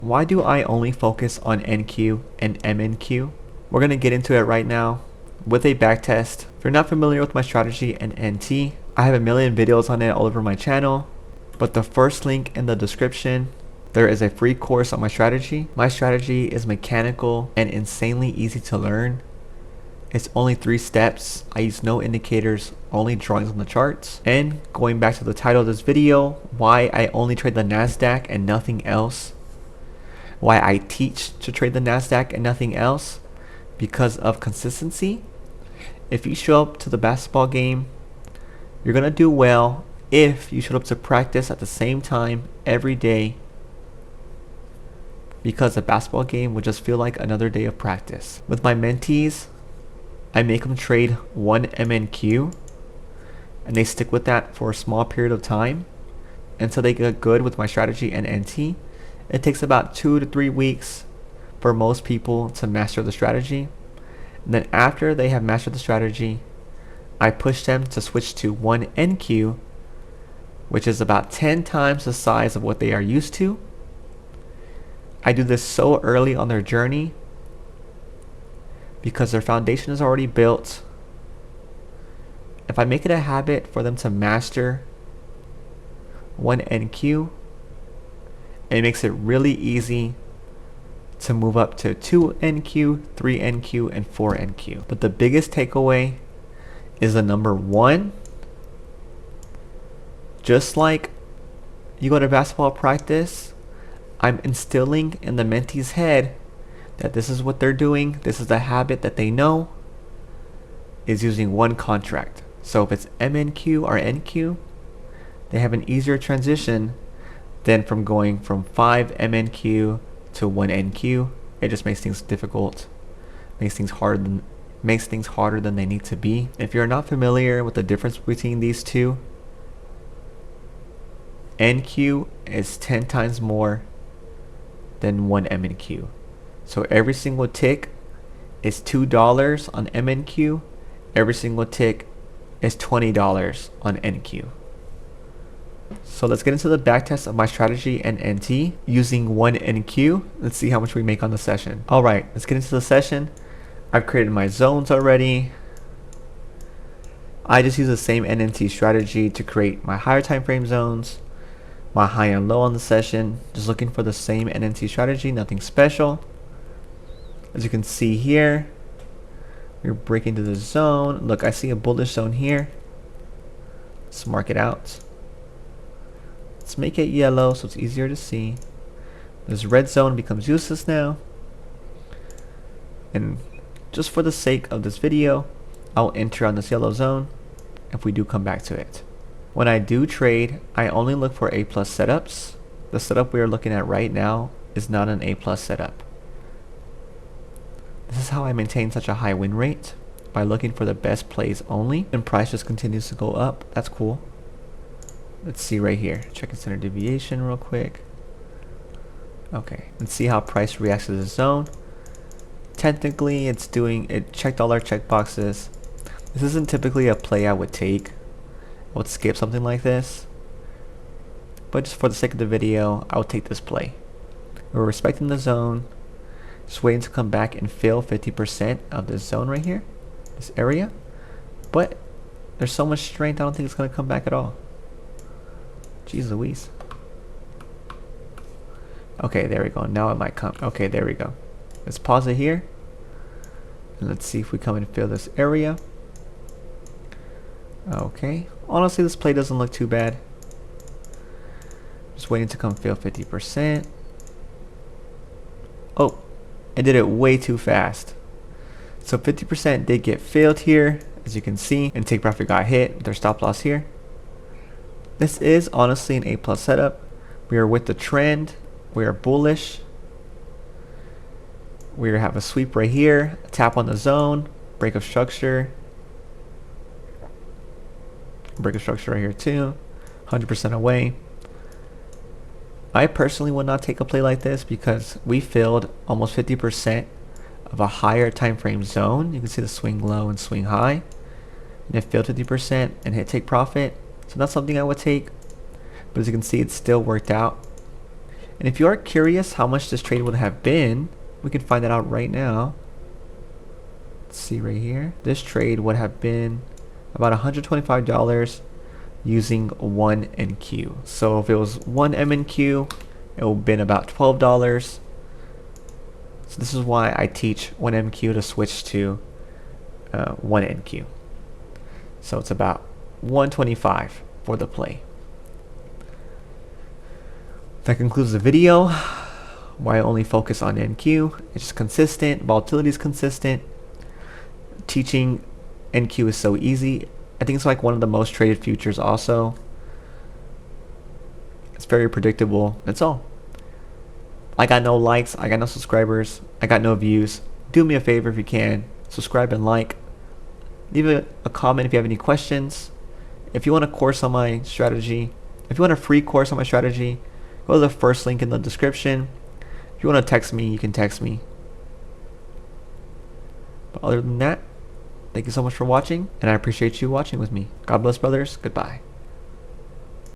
Why do I only focus on NQ and MNQ? We're going to get into it right now with a backtest. If you're not familiar with my strategy and NT, I have a million videos on it all over my channel, but the first link in the description, there is a free course on my strategy. My strategy is mechanical and insanely easy to learn. It's only 3 steps. I use no indicators, only drawings on the charts. And going back to the title of this video, why I only trade the Nasdaq and nothing else. Why I teach to trade the Nasdaq and nothing else, because of consistency. If you show up to the basketball game, you're gonna do well if you show up to practice at the same time every day, because the basketball game would just feel like another day of practice. With my mentees, I make them trade 1 MNQ and they stick with that for a small period of time until they get good with my strategy and NT. It takes about 2 to 3 weeks for most people to master the strategy. And then after they have mastered the strategy, I push them to switch to 1 NQ, which is about 10 times the size of what they are used to. I do this so early on their journey because their foundation is already built. If I make it a habit for them to master 1 NQ, it makes it really easy to move up to 2 NQ, 3 NQ, and 4 NQ. But the biggest takeaway is the number 1. Just like you go to basketball practice, I'm instilling in the mentee's head that this is what they're doing, this is the habit that they know, is using 1 contract. So if it's MNQ or NQ, they have an easier transition than from going from 5 MNQ to 1 NQ. It just makes things difficult, makes things harder than they need to be. If you're not familiar with the difference between these two, NQ is 10 times more than 1 MNQ. So every single tick is $2 on MNQ. Every single tick is $20 on NQ. So let's get into the backtest of my strategy and NT using 1 NQ. Let's see how much we make on the session. Alright, let's get into the session. I've created my zones already. I just use the same NNT strategy to create my higher time frame zones, my high and low on the session. Just looking for the same NNT strategy, nothing special. As you can see here, we're breaking to the zone. Look, I see a bullish zone here. Let's mark it out. Let's make it yellow so it's easier to see. This red zone becomes useless now. And just for the sake of this video, I'll enter on this yellow zone if we do come back to it. When I do trade, I only look for A+ setups. The setup we are looking at right now is not an A+ setup. This is how I maintain such a high win rate, by looking for the best plays only, and price just continues to go up. That's cool. Let's see right here. Check its standard deviation real quick. Okay, let's see how price reacts to the zone. Technically, it's doing it. Checked all our checkboxes. This isn't typically a play I would take. I would skip something like this, but just for the sake of the video, I would take this play. We're respecting the zone, just waiting to come back and fill 50% of this zone right here, this area. But there's so much strength, I don't think it's going to come back at all. Jeez Louise. Okay, there we go. Now it might come. Okay, there we go. Let's pause it here. And let's see if we come and fill this area. Okay. Honestly, this play doesn't look too bad. Just waiting to come fill 50%. Oh, I did it way too fast. So 50% did get filled here, as you can see, and take profit got hit with their stop loss here. This is honestly an A+ setup. We are with the trend. We are bullish. We have a sweep right here, a tap on the zone, break of structure. Break of structure right here too, 100% away. I personally would not take a play like this because we filled almost 50% of a higher time frame zone. You can see the swing low and swing high, and it filled 50% and hit take profit. So that's something I would take, but as you can see, it still worked out. And if you are curious how much this trade would have been, we can find that out right now. Let's see right here. This trade would have been about $125 using 1 NQ. So if it was 1 MNQ, it would have been about $12. So this is why I teach 1 MQ to switch to 1 NQ. So it's about 125 for the play. That concludes the video. Why I only focus on NQ. It's just consistent. Volatility is consistent. Teaching NQ is so easy. I think it's like one of the most traded futures also. It's very predictable. That's all. I got no likes. I got no subscribers. I got no views. Do me a favor if you can. Subscribe and like. Leave a comment if you have any questions. If you want a course on my strategy, if you want a free course on my strategy, go to the first link in the description. If you want to text me, you can text me. But other than that, thank you so much for watching, and I appreciate you watching with me. God bless, brothers. Goodbye.